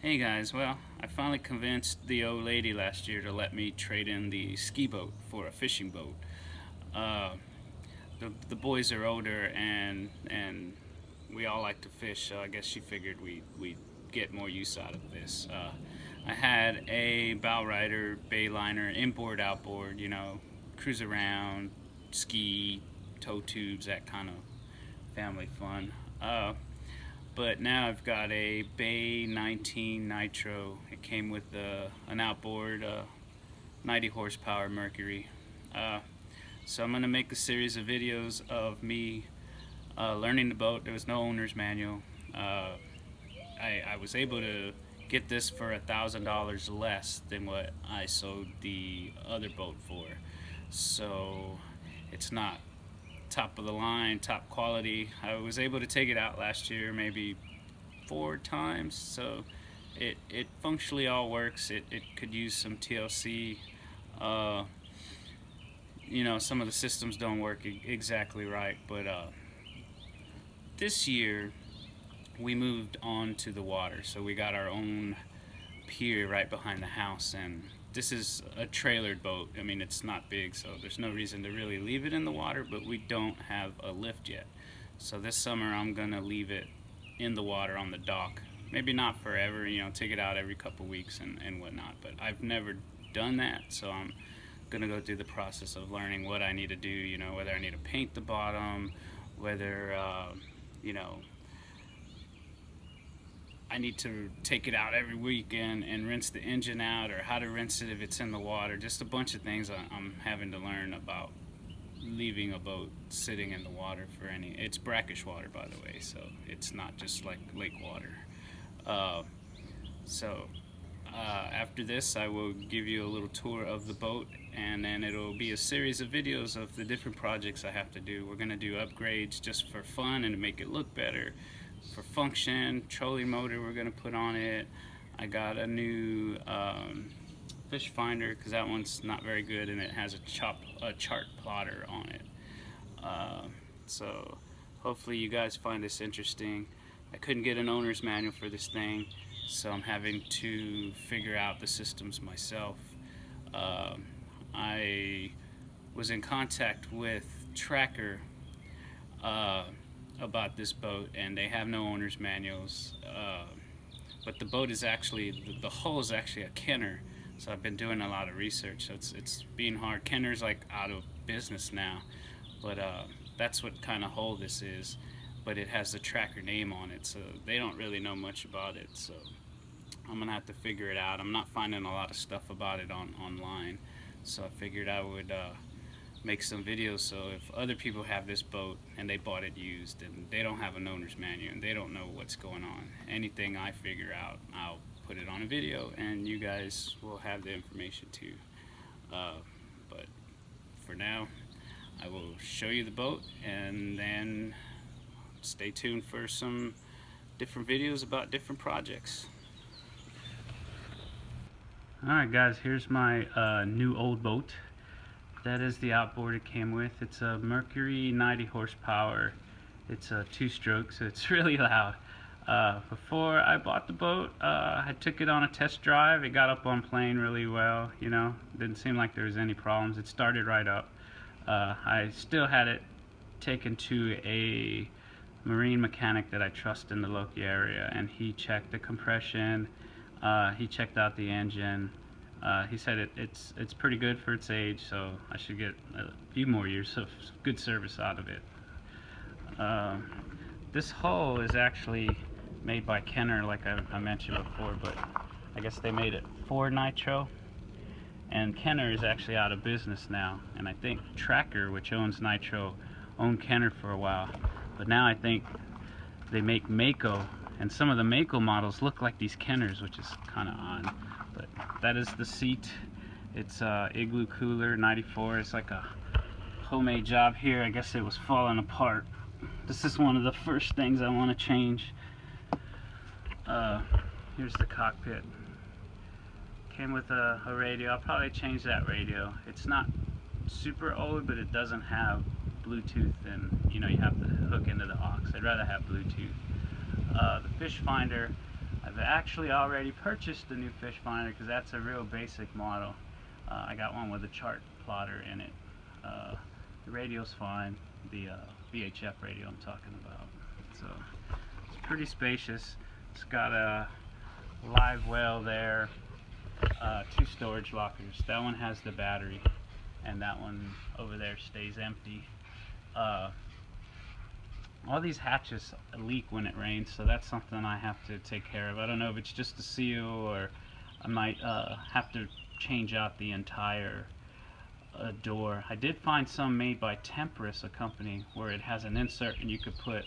Hey guys, well, I finally convinced the old lady last year to let me trade in the ski boat for a fishing boat. Uh, the boys are older and we all like to fish, so I guess she figured we'd get more use out of this. I had a bow rider, bayliner, inboard, outboard, cruise around, ski, tow tubes, that kind of family fun. But now I've got a Bay 19 Nitro. It came with an outboard 90 horsepower Mercury. Uh, so I'm going to make a series of videos of me learning the boat. There was no owner's manual. I was able to get this for $1,000 less than what I sold the other boat for. So it's not top of the line, top quality. I was able to take it out last year maybe 4 times, so it functionally all works. It could use some TLC. Uh, some of the systems don't work exactly right, but this year we moved on to the water, so we got our own pier right behind the house, and this is a trailered boat. I mean, it's not big, so there's no reason to really leave it in the water, but we don't have a lift yet. So this summer I'm gonna leave it in the water on the dock. Maybe not forever, take it out every couple weeks and whatnot, but I've never done that, so I'm gonna go through the process of learning what I need to do, whether I need to paint the bottom, whether, I need to take it out every week and rinse the engine out, or how to rinse it if it's in the water. Just a bunch of things I'm having to learn about leaving a boat sitting in the water for any. It's brackish water, by the way, so it's not just like lake water. Uh, so after this, I will give you a little tour of the boat, and then it'll be a series of videos of the different projects I have to do. We're gonna do upgrades just for fun and to make it look better. For function, trolling motor we're gonna put on it. I got a new Fishfinder because that one's not very good, and it has a chart plotter on it. So hopefully you guys find this interesting. I couldn't get an owner's manual for this thing, so I'm having to figure out the systems myself. I was in contact with Tracker about this boat, and they have no owner's manuals, but the boat is actually, the hull is actually a Kenner, so I've been doing a lot of research, so it's being hard. Kenner's like out of business now, but that's what kind of hull this is, but it has the Tracker name on it, so they don't really know much about it, so I'm gonna have to figure it out. I'm not finding a lot of stuff about it online, so I figured I would make some videos, so if other people have this boat and they bought it used and they don't have an owner's manual and they don't know what's going on, anything I figure out, I'll put it on a video and you guys will have the information too. But for now, I will show you the boat, and then stay tuned for some different videos about different projects. Alright guys, here's my new old boat. That is the outboard it came with. It's a Mercury 90 horsepower. It's a 2-stroke, so it's really loud. Before I bought the boat, I took it on a test drive. It got up on plane really well, Didn't seem like there was any problems. It started right up. I still had it taken to a marine mechanic that I trust in the local area, and he checked the compression, he checked out the engine. He said it's pretty good for its age, so I should get a few more years of good service out of it. This hull is actually made by Kenner, like I mentioned before, but I guess they made it for Nitro, and Kenner is actually out of business now, and I think Tracker, which owns Nitro, owned Kenner for a while, but now I think they make Mako, and some of the Mako models look like these Kenners, which is kind of odd. But that is the seat. It's Igloo Cooler 94. It's like a homemade job here. I guess it was falling apart. This is one of the first things I want to change. Here's the cockpit. Came with a radio. I'll probably change that radio. It's not super old, but it doesn't have Bluetooth, and you have to hook into the aux. I'd rather have Bluetooth. The Fishfinder, I I've actually already purchased the new Fishfinder because that's a real basic model. I got one with a chart plotter in it. The radio's fine, the VHF radio I'm talking about. So it's pretty spacious. It's got a live well there, 2 storage lockers. That one has the battery, and that one over there stays empty. All these hatches leak when it rains, so that's something I have to take care of. I don't know if it's just a seal, or I might have to change out the entire door. I did find some made by Temperus, a company, where it has an insert and you could put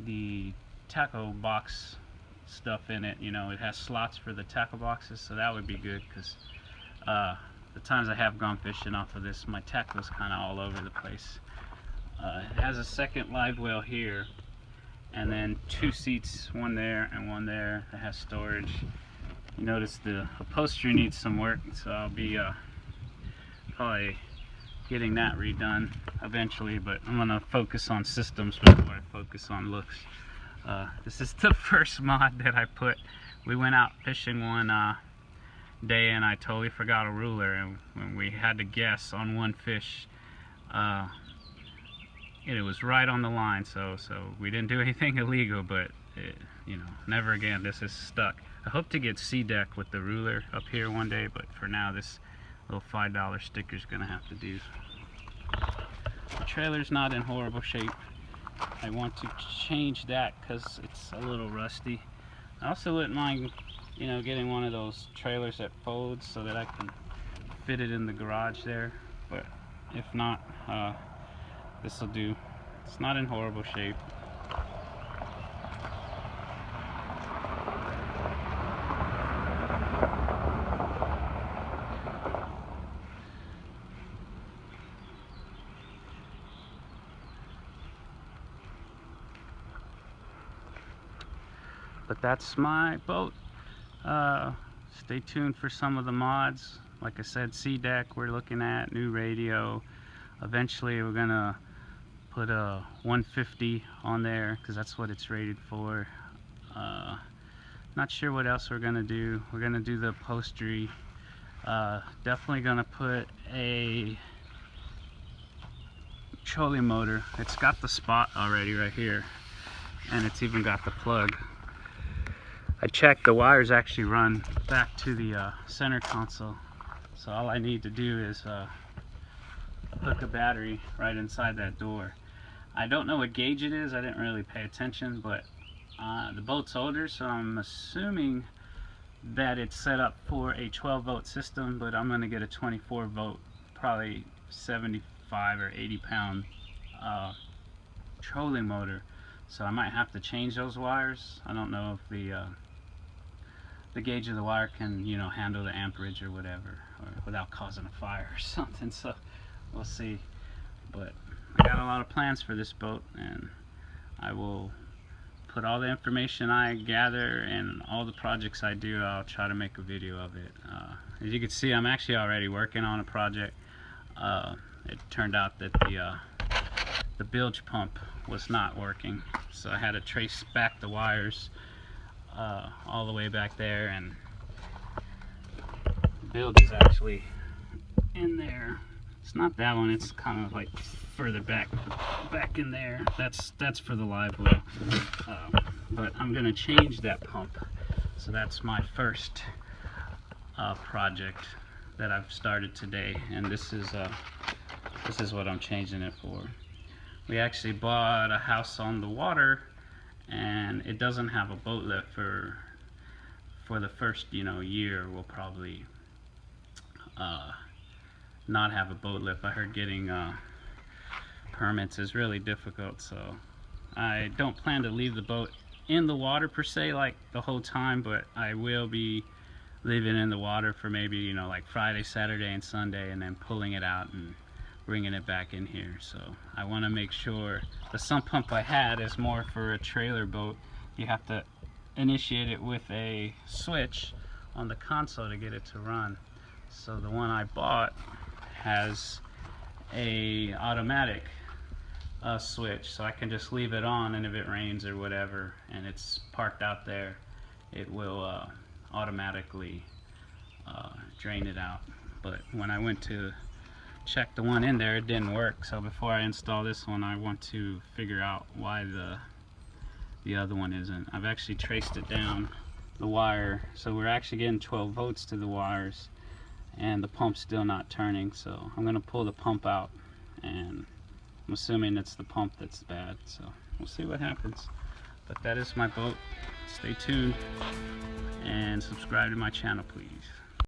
the tackle box stuff in it. You know, it has slots for the tackle boxes, so that would be good, because the times I have gone fishing off of this, my tackle's kind of all over the place. It has a second live well here, and then 2 seats, one there and one there, that has storage. You notice the upholstery needs some work, so I'll be probably getting that redone eventually, but I'm going to focus on systems before I focus on looks. This is the first mod that I put. We went out fishing one day and I totally forgot a ruler, and when we had to guess on one fish, it was right on the line, so we didn't do anything illegal, but you know, never again. This is stuck. I hope to get C-deck with the ruler up here one day, but for now this little $5 sticker is gonna have to do. The trailer's not in horrible shape. I want to change that because it's a little rusty. I also wouldn't mind, you know, getting one of those trailers that folds so that I can fit it in the garage there, but if not, this will do. It's not in horrible shape. But that's my boat. Stay tuned for some of the mods. Like I said, C-deck we're looking at, new radio. Eventually we're gonna put a 150 on there because that's what it's rated for. Not sure what else we're gonna do. We're gonna do the upholstery. Definitely gonna put a trolling motor. It's got the spot already right here, and it's even got the plug. I checked, the wires actually run back to the center console, so all I need to do is hook a battery right inside that door. I don't know what gauge it is, I didn't really pay attention, but the boat's older, so I'm assuming that it's set up for a 12-volt system, but I'm going to get a 24-volt, probably 75 or 80 pound trolling motor, so I might have to change those wires. I don't know if the gauge of the wire can, you know, handle the amperage or whatever, or without causing a fire or something, so we'll see. But I got a lot of plans for this boat, and I will put all the information I gather and all the projects I do. I'll try to make a video of it. As you can see, I'm actually already working on a project. It turned out that the bilge pump was not working, so I had to trace back the wires all the way back there, and the bilge is actually in there. It's not that one, it's kind of like further back in there. That's for the live well. But I'm gonna change that pump, so that's my first project that I've started today, and this is what I'm changing it for. We actually bought a house on the water, and it doesn't have a boat lift for the first, you know, year. We'll probably not have a boat lift. I heard getting permits is really difficult, so I don't plan to leave the boat in the water per se like the whole time, but I will be leaving it in the water for maybe, you know, like Friday, Saturday, and Sunday, and then pulling it out and bringing it back in here. So I want to make sure the sump pump I had is more for a trailer boat. You have to initiate it with a switch on the console to get it to run. So the one I bought has a automatic switch, so I can just leave it on, and if it rains or whatever and it's parked out there, it will automatically drain it out. But when I went to check the one in there, it didn't work. So before I install this one, I want to figure out why the other one isn't. I've actually traced it down the wire, so we're actually getting 12 volts to the wires, and the pump's still not turning. So I'm gonna pull the pump out, and I'm assuming it's the pump that's bad. So we'll see what happens. But that is my boat. Stay tuned and subscribe to my channel, please.